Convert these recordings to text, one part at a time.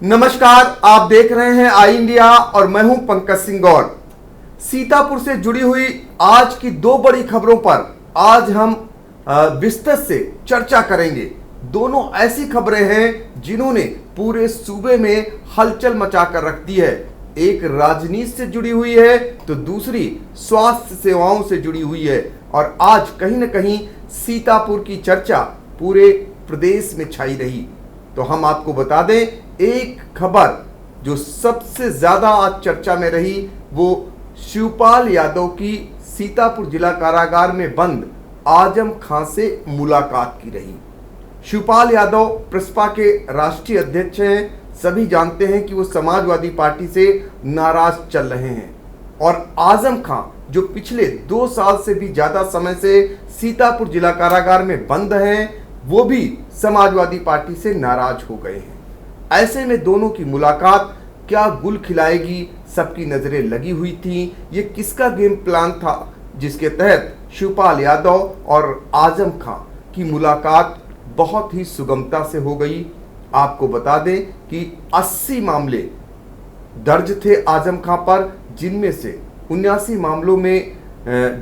नमस्कार, आप देख रहे हैं आई इंडिया और मैं हूं पंकज सिंह गौर। सीतापुर से जुड़ी हुई आज की दो बड़ी खबरों पर आज हम विस्तृत से चर्चा करेंगे। दोनों ऐसी खबरें हैं जिन्होंने पूरे सूबे में हलचल मचाकर रख दी है। एक राजनीति से जुड़ी हुई है तो दूसरी स्वास्थ्य सेवाओं से जुड़ी हुई है। और आज कहीं न कहीं सीतापुर की चर्चा पूरे प्रदेश में छाई रही। तो हम आपको बता दें, एक खबर जो सबसे ज्यादा आज चर्चा में रही वो शिवपाल यादव की सीतापुर जिला कारागार में बंद आजम खान से मुलाकात की रही। शिवपाल यादव प्रसपा के राष्ट्रीय अध्यक्ष हैं। सभी जानते हैं कि वो समाजवादी पार्टी से नाराज चल रहे हैं। और आजम खान जो पिछले 2 साल से भी ज्यादा समय से सीतापुर जिला कारागार में बंद हैं, वो भी समाजवादी पार्टी से नाराज हो गए हैं। ऐसे में दोनों की मुलाकात क्या गुल खिलाएगी, सबकी नजरें लगी हुई थी। ये किसका गेम प्लान था जिसके तहत शिवपाल यादव और आजम खान की मुलाकात बहुत ही सुगमता से हो गई। आपको बता दें कि 80 मामले दर्ज थे आजम खान पर, जिनमें से 79 मामलों में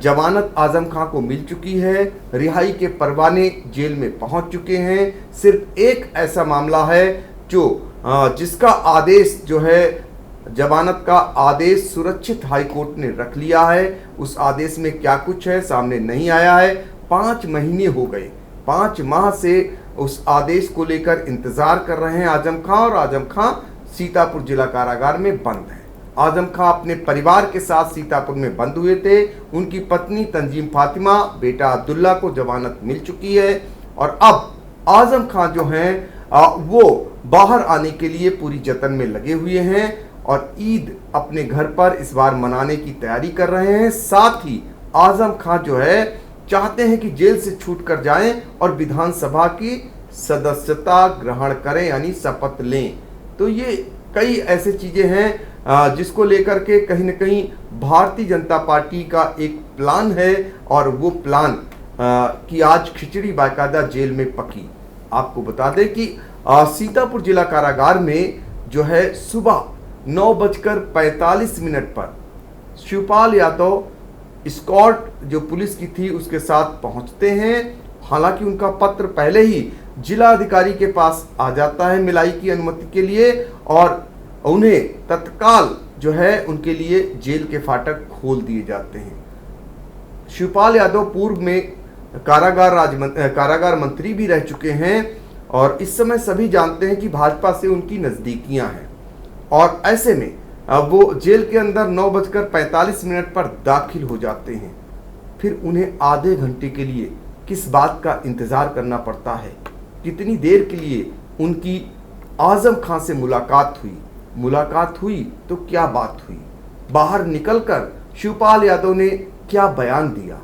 जमानत आजम खान को मिल चुकी है। रिहाई के परवाने जेल में पहुंच चुके हैं। सिर्फ एक ऐसा मामला है जिसका आदेश जो है, जमानत का आदेश सुरक्षित हाई कोर्ट ने रख लिया है। उस आदेश में क्या कुछ है सामने नहीं आया है। 5 महीने हो गए, 5 माह से उस आदेश को लेकर इंतजार कर रहे हैं आजम खान। और आजम खान सीतापुर जिला कारागार में बंद है। आजम खान अपने परिवार के साथ सीतापुर में बंद हुए थे। उनकी पत्नी तंजीम फातिमा, बेटा अब्दुल्ला को जमानत मिल चुकी है। और अब आजम खान जो हैं वो बाहर आने के लिए पूरी जतन में लगे हुए हैं और ईद अपने घर पर इस बार मनाने की तैयारी कर रहे हैं। साथ ही आजम खान जो है चाहते हैं कि जेल से छूट कर जाएं और विधानसभा की सदस्यता ग्रहण करें, यानी शपथ लें। तो ये कई ऐसे चीजें हैं जिसको लेकर के कहीं न कहीं भारतीय जनता पार्टी का एक प्लान है। और वो प्लान की आज खिचड़ी बाकायदा जेल में पकी। आपको बता दें कि सीतापुर जिला कारागार में जो है सुबह 9:45 पर शिवपाल यादव स्कॉट जो पुलिस की थी उसके साथ पहुंचते हैं। हालांकि उनका पत्र पहले ही जिला अधिकारी के पास आ जाता है मिलाई की अनुमति के लिए, और उन्हें तत्काल जो है उनके लिए जेल के फाटक खोल दिए जाते हैं। शिवपाल यादव पूर्व में कारागार मंत्री भी रह चुके हैं और इस समय सभी जानते हैं कि भाजपा से उनकी नजदीकियां हैं। और ऐसे में वो जेल के अंदर 9:45 पर दाखिल हो जाते हैं। फिर उन्हें आधे घंटे के लिए किस बात का इंतजार करना पड़ता है, कितनी देर के लिए उनकी आजम खान से मुलाकात हुई तो क्या बात हुई, बाहर निकलकर शिवपाल यादव ने क्या बयान दिया,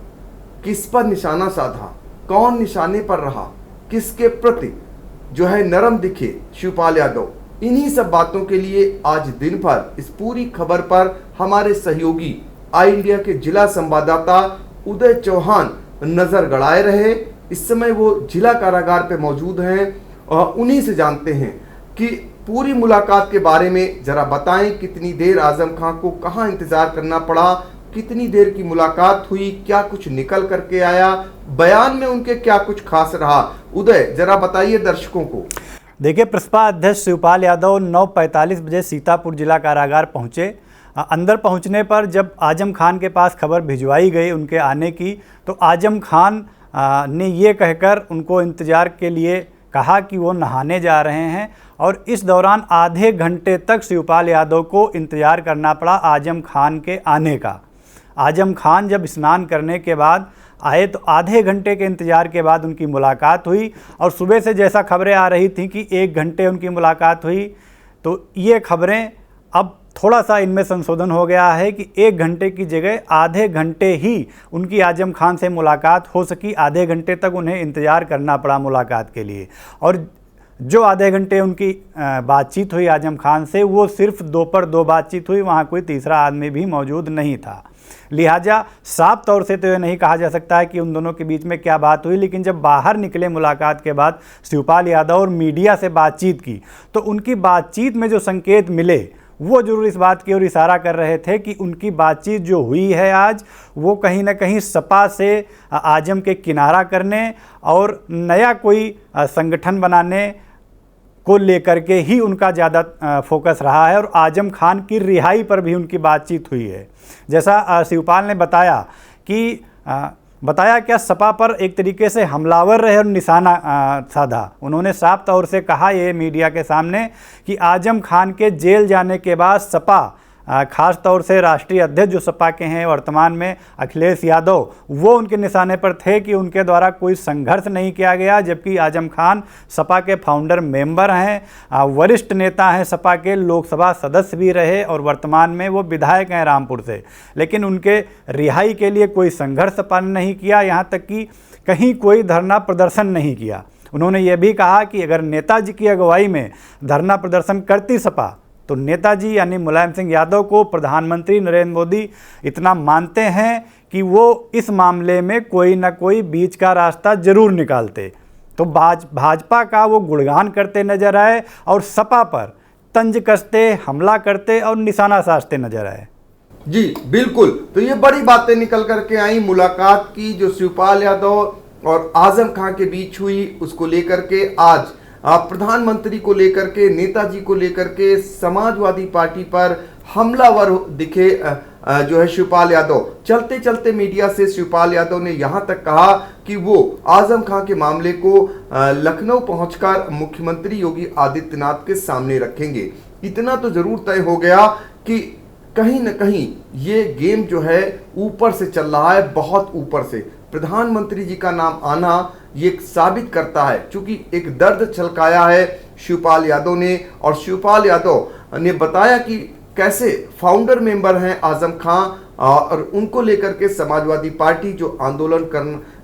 किस पर निशाना साधा, कौन निशाने पर रहा, किसके प्रति जो है नरम दिखे शिवपाल यादव। इन्हीं सब बातों के लिए आज दिन भर इस पूरी खबर पर हमारे सहयोगी आई इंडिया के जिला संवाददाता उदय चौहान नजर गड़ाए रहे। इस समय वो जिला कारागार पे मौजूद हैं और उन्हीं से जानते हैं कि पूरी मुलाकात के बारे में जरा बताएं। कितनी देर आजम खान को कहां इंतजार करना पड़ा, कितनी देर की मुलाकात हुई, क्या कुछ निकल करके आया, बयान में उनके क्या कुछ खास रहा। उदय, जरा बताइए दर्शकों को। देखिए, प्रसपा अध्यक्ष शिवपाल यादव 9:45 बजे सीतापुर जिला कारागार पहुंचे। अंदर पहुंचने पर जब आजम खान के पास खबर भिजवाई गई उनके आने की, तो आजम खान ने ये कहकर उनको इंतज़ार के लिए कहा कि वो नहाने जा रहे हैं। और इस दौरान आधे घंटे तक शिवपाल यादव को इंतज़ार करना पड़ा आजम खान के आने का। आजम खान जब स्नान करने के बाद आए तो आधे घंटे के इंतज़ार के बाद उनकी मुलाकात हुई। और सुबह से जैसा खबरें आ रही थी कि 1 घंटे उनकी मुलाकात हुई, तो ये खबरें अब थोड़ा सा इनमें संशोधन हो गया है कि 1 घंटे की जगह आधे घंटे ही उनकी आजम खान से मुलाकात हो सकी। आधे घंटे तक उन्हें इंतज़ार करना पड़ा मुलाकात के लिए। और जो आधे घंटे उनकी बातचीत हुई आजम खान से, वो सिर्फ दोपहर 2 बातचीत हुई, वहाँ कोई तीसरा आदमी भी मौजूद नहीं था। लिहाजा साफ तौर से तो ये नहीं कहा जा सकता है कि उन दोनों के बीच में क्या बात हुई, लेकिन जब बाहर निकले मुलाकात के बाद शिवपाल यादव और मीडिया से बातचीत की तो उनकी बातचीत में जो संकेत मिले वो जरूर इस बात की ओर इशारा कर रहे थे कि उनकी बातचीत जो हुई है आज वो कहीं ना कहीं सपा से आजम के किनारा करने और नया कोई संगठन बनाने को लेकर के ही उनका ज़्यादा फोकस रहा है और आजम खान की रिहाई पर भी उनकी बातचीत हुई है। जैसा शिवपाल ने बताया क्या सपा पर एक तरीके से हमलावर रहे और निशाना साधा। उन्होंने साफ तौर से कहा ये मीडिया के सामने कि आजम खान के जेल जाने के बाद सपा खास तौर से राष्ट्रीय अध्यक्ष जो सपा के हैं वर्तमान में अखिलेश यादव, वो उनके निशाने पर थे कि उनके द्वारा कोई संघर्ष नहीं किया गया, जबकि आजम खान सपा के फाउंडर मेंबर हैं, वरिष्ठ नेता हैं, सपा के लोकसभा सदस्य भी रहे और वर्तमान में वो विधायक हैं रामपुर से, लेकिन उनके रिहाई के लिए कोई संघर्ष सपा ने नहीं किया, यहाँ तक कि कहीं कोई धरना प्रदर्शन नहीं किया। उन्होंने ये भी कहा कि अगर नेताजी की अगुवाई में धरना प्रदर्शन करती सपा तो नेताजी यानी मुलायम सिंह यादव को प्रधानमंत्री नरेंद्र मोदी इतना मानते हैं कि वो इस मामले में कोई ना कोई बीच का रास्ता जरूर निकालते। तो भाजपा का वो गुणगान करते नजर आए और सपा पर तंज कसते, हमला करते और निशाना साधते नजर आए। जी बिल्कुल, तो ये बड़ी बातें निकल करके आई मुलाकात की जो शिवपाल यादव और आजम खान के बीच हुई, उसको लेकर के आज प्रधानमंत्री को लेकर के, नेताजी को लेकर के समाजवादी पार्टी पर हमलावर दिखे जो है शिवपाल यादव। चलते चलते मीडिया से शिवपाल यादव ने यहां तक कहा कि वो आजम खान के मामले को लखनऊ पहुंचकर मुख्यमंत्री योगी आदित्यनाथ के सामने रखेंगे। इतना तो जरूर तय हो गया कि कहीं न कहीं ये गेम जो है ऊपर से चल रहा है, बहुत ऊपर से। प्रधानमंत्री जी का नाम आना ये साबित करता है, क्योंकि एक दर्द छलकाया है शिवपाल यादव ने, और शिवपाल यादव ने बताया कि कैसे फाउंडर मेंबर हैं आजम खान और उनको लेकर के समाजवादी पार्टी जो आंदोलन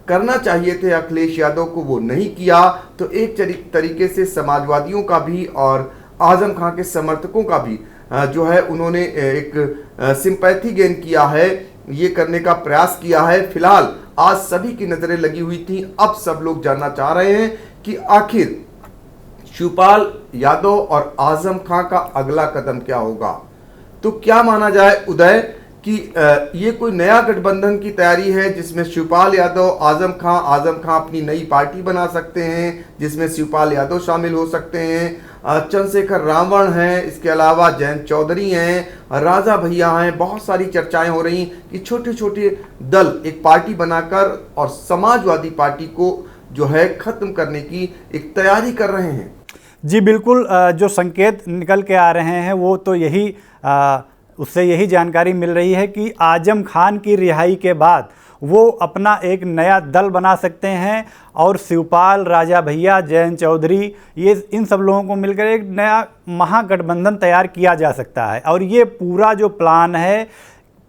करना चाहिए थे अखिलेश यादव को, वो नहीं किया। तो एक तरीके से समाजवादियों का भी और आजम खान के समर्थकों का भी जो है उन्होंने एक सिंपैथी गेन किया है, ये करने का प्रयास किया है। फिलहाल आज सभी की नजरें लगी हुई थी, अब सब लोग जानना चाह रहे हैं कि आखिर शिवपाल यादव और आजम खान का अगला कदम क्या होगा। तो क्या माना जाए उदय कि ये कोई नया गठबंधन की तैयारी है जिसमें शिवपाल यादव, आजम खान अपनी नई पार्टी बना सकते हैं, जिसमें शिवपाल यादव शामिल हो सकते हैं, चंद्रशेखर रावण हैं, इसके अलावा जयंत चौधरी हैं, राजा भैया हैं। बहुत सारी चर्चाएं हो रही कि छोटे छोटे दल एक पार्टी बनाकर और समाजवादी पार्टी को जो है खत्म करने की एक तैयारी कर रहे हैं। जी बिल्कुल, जो संकेत निकल के आ रहे हैं वो तो यही उससे यही जानकारी मिल रही है कि आजम खान की रिहाई के बाद वो अपना एक नया दल बना सकते हैं और शिवपाल, राजा भैया, जयंत चौधरी, ये इन सब लोगों को मिलकर एक नया महागठबंधन तैयार किया जा सकता है। और ये पूरा जो प्लान है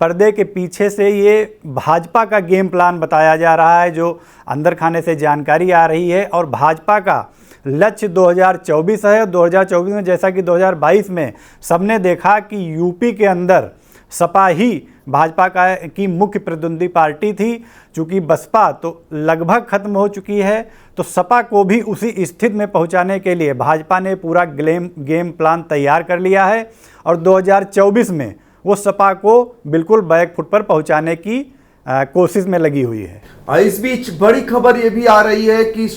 पर्दे के पीछे से ये भाजपा का गेम प्लान बताया जा रहा है, जो अंदर खाने से जानकारी आ रही है। और भाजपा का लक्ष्य 2024 है। 2024 में जैसा कि 2022 में सबने देखा कि यूपी के अंदर सपा ही भाजपा की मुख्य प्रतिद्वंदी पार्टी थी। चूँकि बसपा तो लगभग खत्म हो चुकी है, तो सपा को भी उसी स्थिति में पहुंचाने के लिए भाजपा ने पूरा गेम प्लान तैयार कर लिया है और 2024 में वो सपा को बिल्कुल बैक फुट पर पहुंचाने की कोशिश में लगी हुई है। इस बीच बड़ी खबर ये भी आ रही है कि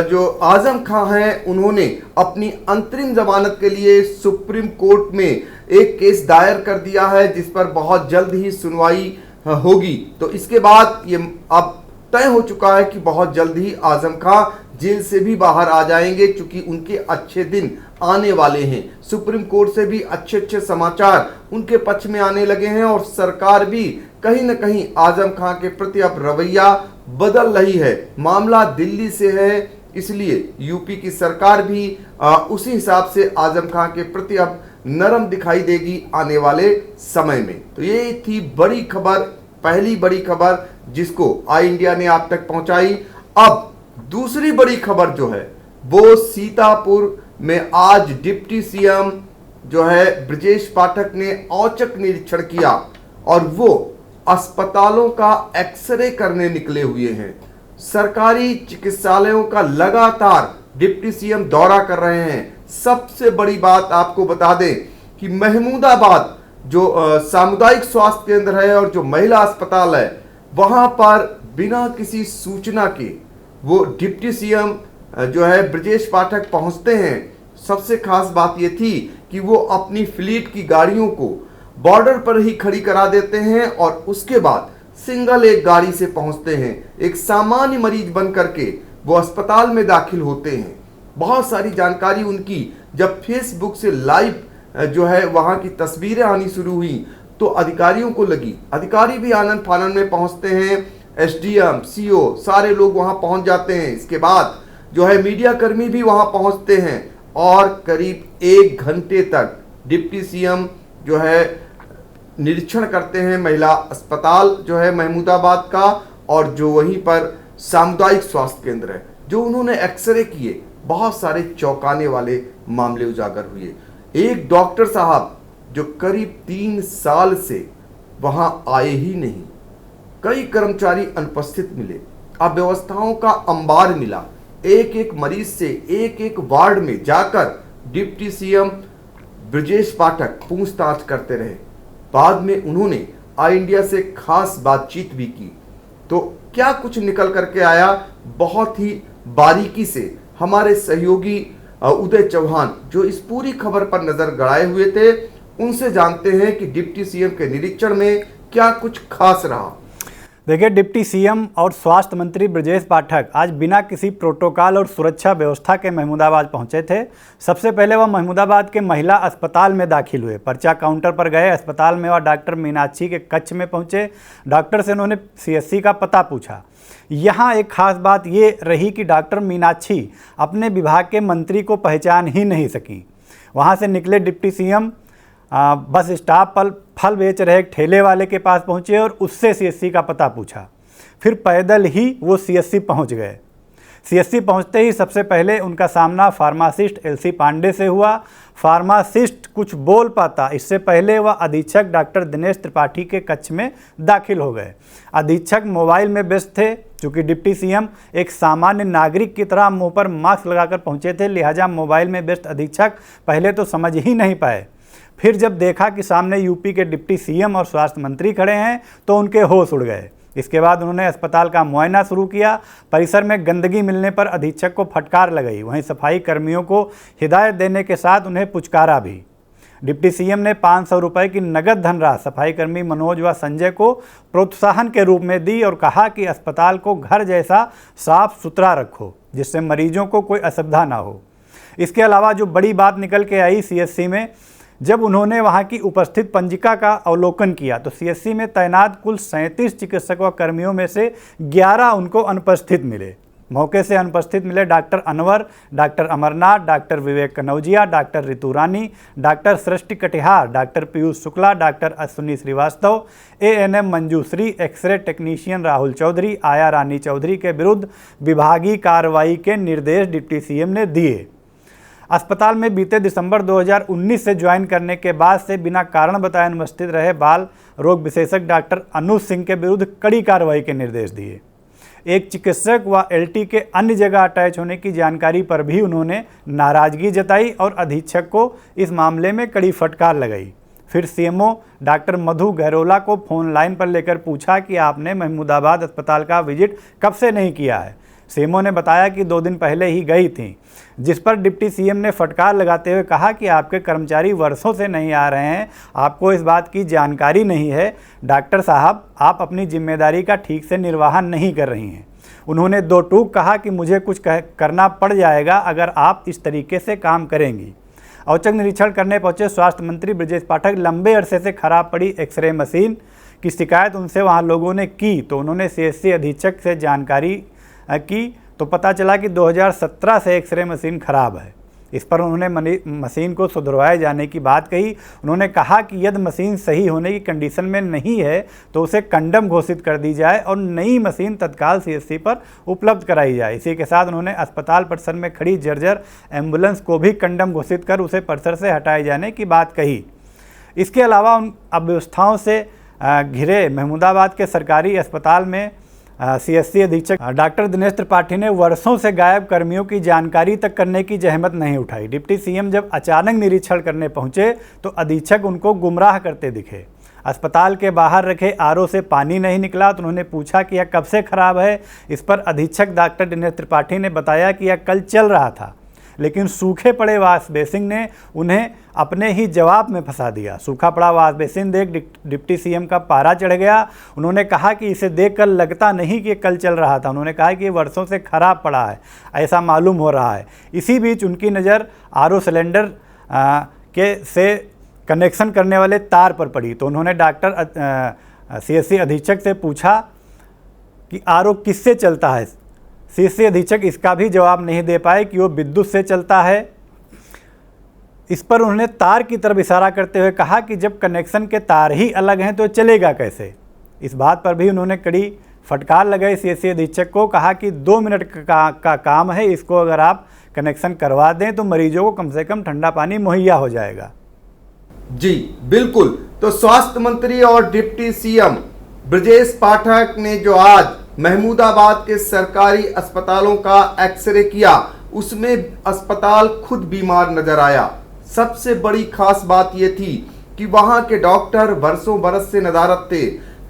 जो आजम खान हैं उन्होंने अपनी अंतरिम जमानत के लिए सुप्रीम कोर्ट में एक केस दायर कर दिया है, जिस पर बहुत जल्द ही सुनवाई होगी। तो इसके बाद ये अब तय हो चुका है कि बहुत जल्द ही आजम खान जेल से भी बाहर आ जाएंगे, क्योंकि उनके अच्छे दिन आने वाले हैं। सुप्रीम कोर्ट से भी अच्छे अच्छे समाचार उनके पक्ष में आने लगे हैं और सरकार भी कहीं न कहीं आजम खान के प्रति अब रवैया बदल रही है। मामला दिल्ली से है, इसलिए यूपी की सरकार भी उसी हिसाब से आजम खान के प्रति अब नरम दिखाई देगी आने वाले समय में। तो ये थी बड़ी खबर, पहली बड़ी खबर जिसको आई इंडिया ने आप तक पहुंचाई। अब दूसरी बड़ी खबर जो है वो सीतापुर में आज डिप्टी सीएम जो है ब्रजेश पाठक ने औचक निरीक्षण किया और वो अस्पतालों का एक्सरे करने निकले हुए हैं। सरकारी चिकित्सालयों का लगातार डिप्टी सीएम दौरा कर रहे हैं। सबसे बड़ी बात आपको बता दें कि महमूदाबाद जो सामुदायिक स्वास्थ्य केंद्र है और जो महिला अस्पताल है, वहां पर बिना किसी सूचना के वो डिप्टी सीएम जो है ब्रजेश पाठक पहुंचते हैं। सबसे खास बात ये थी कि वो अपनी फ्लीट की गाड़ियों को बॉर्डर पर ही खड़ी करा देते हैं और उसके बाद सिंगल एक गाड़ी से पहुंचते हैं। एक सामान्य मरीज बन करके वो अस्पताल में दाखिल होते हैं। बहुत सारी जानकारी उनकी जब फेसबुक से लाइव जो है वहां की तस्वीरें आनी शुरू हुई तो अधिकारियों को लगी। अधिकारी भी आनंद फानन में पहुंचते हैं, एसडीएम, सीओ सारे लोग वहां पहुंच जाते हैं। इसके बाद जो है मीडिया कर्मी भी वहां पहुंचते हैं और करीब 1 घंटे तक डिप्टी सीएम जो है निरीक्षण करते हैं महिला अस्पताल जो है महमूदाबाद का और जो वहीं पर सामुदायिक स्वास्थ्य केंद्र है। जो उन्होंने एक्सरे किए, बहुत सारे चौंकाने वाले मामले उजागर हुए। एक डॉक्टर साहब जो करीब 3 साल से वहां आए ही नहीं, कई कर्मचारी अनुपस्थित मिले, अव्यवस्थाओं का अंबार मिला। एक एक मरीज से एक एक वार्ड में जाकर डिप्टी सीएम ब्रजेश पाठक पूछताछ करते रहे। बाद में उन्होंने आई इंडिया से खास बातचीत भी की। तो क्या कुछ निकल करके आया, बहुत ही बारीकी से हमारे सहयोगी उदय चौहान जो इस पूरी खबर पर नजर गड़ाए हुए थे, उनसे जानते हैं कि डिप्टी सीएम के निरीक्षण में क्या कुछ खास रहा। देखिए, डिप्टी सीएम और स्वास्थ्य मंत्री ब्रजेश पाठक आज बिना किसी प्रोटोकॉल और सुरक्षा व्यवस्था के महमूदाबाद पहुंचे थे। सबसे पहले वह महमूदाबाद के महिला अस्पताल में दाखिल हुए, पर्चा काउंटर पर गए। अस्पताल में वह डॉक्टर मीनाक्षी के कक्ष में पहुंचे। डॉक्टर से उन्होंने सीएससी का पता पूछा। यहाँ एक खास बात ये रही कि डॉक्टर मीनाक्षी अपने विभाग के मंत्री को पहचान ही नहीं सकी। वहाँ से निकले डिप्टी सीएम बस स्टॉप पर फल बेच रहे एक ठेले वाले के पास पहुंचे और उससे सीएससी का पता पूछा। फिर पैदल ही वो सीएससी पहुंच गए। सीएससी पहुंचते ही सबसे पहले उनका सामना फार्मासिस्ट एलसी पांडे से हुआ। फार्मासिस्ट कुछ बोल पाता इससे पहले वह अधीक्षक डॉक्टर दिनेश त्रिपाठी के कक्ष में दाखिल हो गए। अधीक्षक मोबाइल में व्यस्त थे। चूँकि डिप्टी सीएम एक सामान्य नागरिक की तरह मुँह पर मास्क लगाकर पहुँचे थे, लिहाजा मोबाइल में व्यस्त अधीक्षक पहले तो समझ ही नहीं पाए। फिर जब देखा कि सामने यूपी के डिप्टी सीएम और स्वास्थ्य मंत्री खड़े हैं तो उनके होश उड़ गए। इसके बाद उन्होंने अस्पताल का मुआयना शुरू किया। परिसर में गंदगी मिलने पर अधीक्षक को फटकार लगाई। वहीं सफाई कर्मियों को हिदायत देने के साथ उन्हें पुचकारा भी। डिप्टी सीएम ने 500 रुपये की नगद धनराशि सफाई कर्मी मनोज व संजय को प्रोत्साहन के रूप में दी और कहा कि अस्पताल को घर जैसा साफ सुथरा रखो जिससे मरीजों को कोई असुविधा ना हो। इसके अलावा जो बड़ी बात निकल के आई सीएससी में, जब उन्होंने वहां की उपस्थित पंजिका का अवलोकन किया तो सीएससी में तैनात कुल 37 चिकित्सक व कर्मियों में से 11 उनको अनुपस्थित मिले। मौके से अनुपस्थित मिले doctor Anwar, doctor Amarnath, doctor Vivek Kanaujia, doctor Ritu Rani, doctor Srishti Katihar, doctor Piyush Shukla, doctor Ashwini Srivastava, ANM Manjushree, X ray technician Rahul Chaudhary, आया रानी चौधरी के विरुद्ध विभागीय कार्रवाई के निर्देश डिप्टी सीएम ने दिए। अस्पताल में बीते दिसंबर 2019 से ज्वाइन करने के बाद से बिना कारण बताए अनुपस्थित रहे बाल रोग विशेषज्ञ डॉक्टर अनुज सिंह के विरुद्ध कड़ी कार्रवाई के निर्देश दिए। एक चिकित्सक व एलटी के अन्य जगह अटैच होने की जानकारी पर भी उन्होंने नाराजगी जताई और अधीक्षक को इस मामले में कड़ी फटकार लगाई। फिर सीएमओ डॉक्टर मधु गहरोला को फोन लाइन पर लेकर पूछा कि आपने महमूदाबाद अस्पताल का विजिट कब से नहीं किया है। सीएमओ ने बताया कि 2 दिन पहले ही गई थी, जिस पर डिप्टी सीएम ने फटकार लगाते हुए कहा कि आपके कर्मचारी वर्षों से नहीं आ रहे हैं, आपको इस बात की जानकारी नहीं है। डॉक्टर साहब, आप अपनी जिम्मेदारी का ठीक से निर्वहन नहीं कर रही हैं। उन्होंने 2 टूक कहा कि मुझे कुछ करना पड़ जाएगा अगर आप इस तरीके से काम करेंगी। औचक निरीक्षण करने पहुंचे स्वास्थ्य मंत्री ब्रजेश पाठक लंबे अरसे से खराब पड़ी एक्सरे मशीन की शिकायत उनसे वहाँ लोगों ने की तो उन्होंने सीएससी अधीक्षक से जानकारी की तो पता चला कि 2017 से एक्सरे मशीन खराब है। इस पर उन्होंने मशीन को सुधरवाए जाने की बात कही। उन्होंने कहा कि यदि मशीन सही होने की कंडीशन में नहीं है तो उसे कंडम घोषित कर दी जाए और नई मशीन तत्काल सीएससी पर उपलब्ध कराई जाए। इसी के साथ उन्होंने अस्पताल परिसर में खड़ी जर्जर एम्बुलेंस को भी कंडम घोषित कर उसे परिसर से हटाए जाने की बात कही। इसके अलावा उन अव्यवस्थाओं से घिरे महमूदाबाद के सरकारी अस्पताल में CSC अधीक्षक डॉक्टर दिनेश त्रिपाठी ने वर्षों से गायब कर्मियों की जानकारी तक करने की जहमत नहीं उठाई। डिप्टी सीएम जब अचानक निरीक्षण करने पहुंचे तो अधीक्षक उनको गुमराह करते दिखे। अस्पताल के बाहर रखे RO से पानी नहीं निकला तो उन्होंने पूछा कि यह कब से खराब है। इस पर अधीक्षक डॉक्टर दिनेश त्रिपाठी ने बताया कि यह कल चल रहा था, लेकिन सूखे पड़े वाश बेसिन ने उन्हें अपने ही जवाब में फंसा दिया। सूखा पड़ा वाश बेसिन देख डिप्टी सीएम का पारा चढ़ गया। उन्होंने कहा कि इसे देखकर लगता नहीं कि कल चल रहा था। उन्होंने कहा कि ये वर्षों से खराब पड़ा है, ऐसा मालूम हो रहा है। इसी बीच उनकी नज़र RO सिलेंडर से कनेक्शन करने वाले तार पर पड़ी तो उन्होंने डॉक्टर CSC अधीक्षक से पूछा कि RO किससे चलता है। CSC अधीक्षक इसका भी जवाब नहीं दे पाए कि वो विद्युत से चलता है। इस पर उन्होंने तार की तरफ इशारा करते हुए कहा कि जब कनेक्शन के तार ही अलग हैं तो चलेगा कैसे। इस बात पर भी उन्होंने कड़ी फटकार लगाई CSC अधीक्षक को। कहा कि 2 मिनट का काम है, इसको अगर आप कनेक्शन करवा दें तो मरीजों को कम से कम ठंडा पानी मुहैया हो जाएगा। जी बिल्कुल। तो स्वास्थ्य मंत्री और डिप्टी सीएम ब्रजेश पाठक ने जो आज महमूदाबाद के सरकारी अस्पतालों का एक्सरे किया, उसमें अस्पताल खुद बीमार नजर आया। सबसे बड़ी खास बात यह थी कि वहां के डॉक्टर वर्षों बरस से नदारत थे।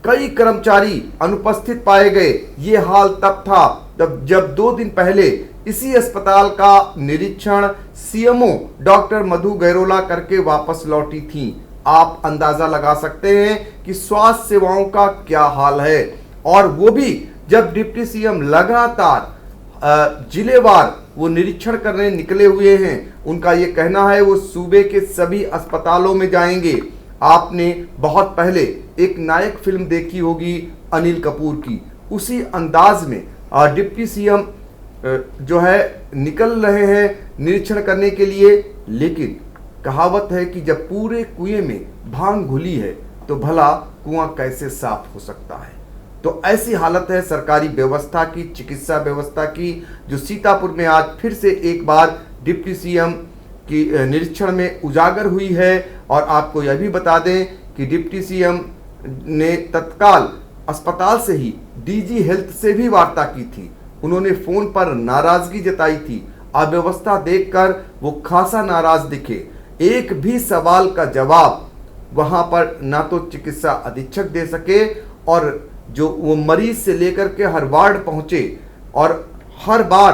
कई कर्मचारी अनुपस्थित पाए गए। ये हाल तब था जब 2 दिन पहले इसी अस्पताल का निरीक्षण CMO डॉक्टर मधु गैरोला करके वापस लौटी थी। आप अंदाजा लगा सकते हैं कि स्वास्थ्य सेवाओं का क्या हाल है, और वो भी जब डिप्टी सीएम लगातार जिलेवार वो निरीक्षण करने निकले हुए हैं। उनका ये कहना है वो सूबे के सभी अस्पतालों में जाएंगे। आपने बहुत पहले एक नायक फिल्म देखी होगी अनिल कपूर की, उसी अंदाज में डिप्टी सीएम जो है निकल रहे हैं निरीक्षण करने के लिए। लेकिन कहावत है कि जब पूरे कुएं में भांग घुली है तो भला कुआं कैसे साफ हो सकता है। तो ऐसी हालत है सरकारी व्यवस्था की, चिकित्सा व्यवस्था की, जो सीतापुर में आज फिर से एक बार डिप्टी सीएम की निरीक्षण में उजागर हुई है। और आपको यह भी बता दें कि डिप्टी सीएम ने तत्काल अस्पताल से ही DG हेल्थ से भी वार्ता की थी। उन्होंने फोन पर नाराजगी जताई थी। अव्यवस्था देखकर वो खासा नाराज दिखे। एक भी सवाल का जवाब वहां पर ना तो चिकित्सा अधीक्षक दे सके, और जो वो मरीज से लेकर के हर वार्ड पहुंचे और हर बार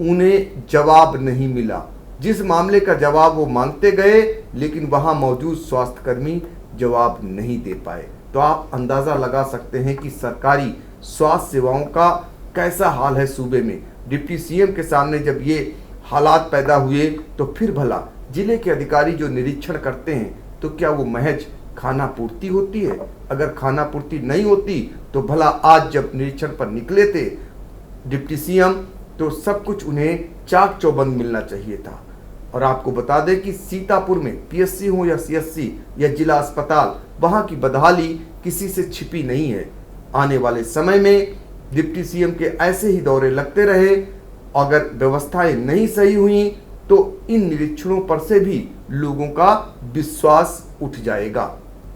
उन्हें जवाब नहीं मिला। जिस मामले का जवाब वो मांगते गए, लेकिन वहां मौजूद स्वास्थ्यकर्मी जवाब नहीं दे पाए। तो आप अंदाजा लगा सकते हैं कि सरकारी स्वास्थ्य सेवाओं का कैसा हाल है सूबे में। डिप्टी सीएम के सामने जब ये हालात पैदा हुए तो फिर भला जिले के अधिकारी जो निरीक्षण करते हैं तो क्या वो महज खाना पूर्ति होती है? अगर खाना पूर्ति नहीं होती तो भला आज जब निरीक्षण पर निकले थे डिप्टी सीएम तो सब कुछ उन्हें चाक चौबंद मिलना चाहिए था। और आपको बता दें कि सीतापुर में PSC हो या CSC या जिला अस्पताल, वहां की बदहाली किसी से छिपी नहीं है। आने वाले समय में डिप्टी सीएम के ऐसे ही दौरे लगते रहे, अगर व्यवस्थाएं नहीं सही हुई तो इन निरीक्षणों पर से भी लोगों का विश्वास उठ जाएगा।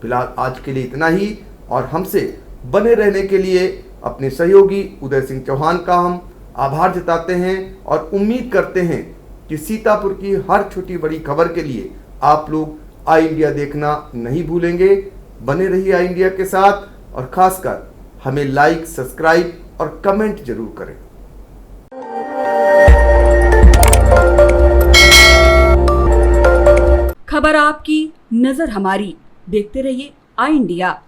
फिलहाल आज के लिए इतना ही, और हमसे बने रहने के लिए अपने सहयोगी उदय सिंह चौहान का हम आभार जताते हैं और उम्मीद करते हैं कि सीतापुर की हर छोटी बड़ी खबर के लिए आप लोग आई इंडिया देखना नहीं भूलेंगे। बने रहिए आई इंडिया के साथ, और खासकर हमें लाइक, सब्सक्राइब और कमेंट जरूर करें। खबर आपकी, नजर हमारी। देखते रहिए आई इंडिया।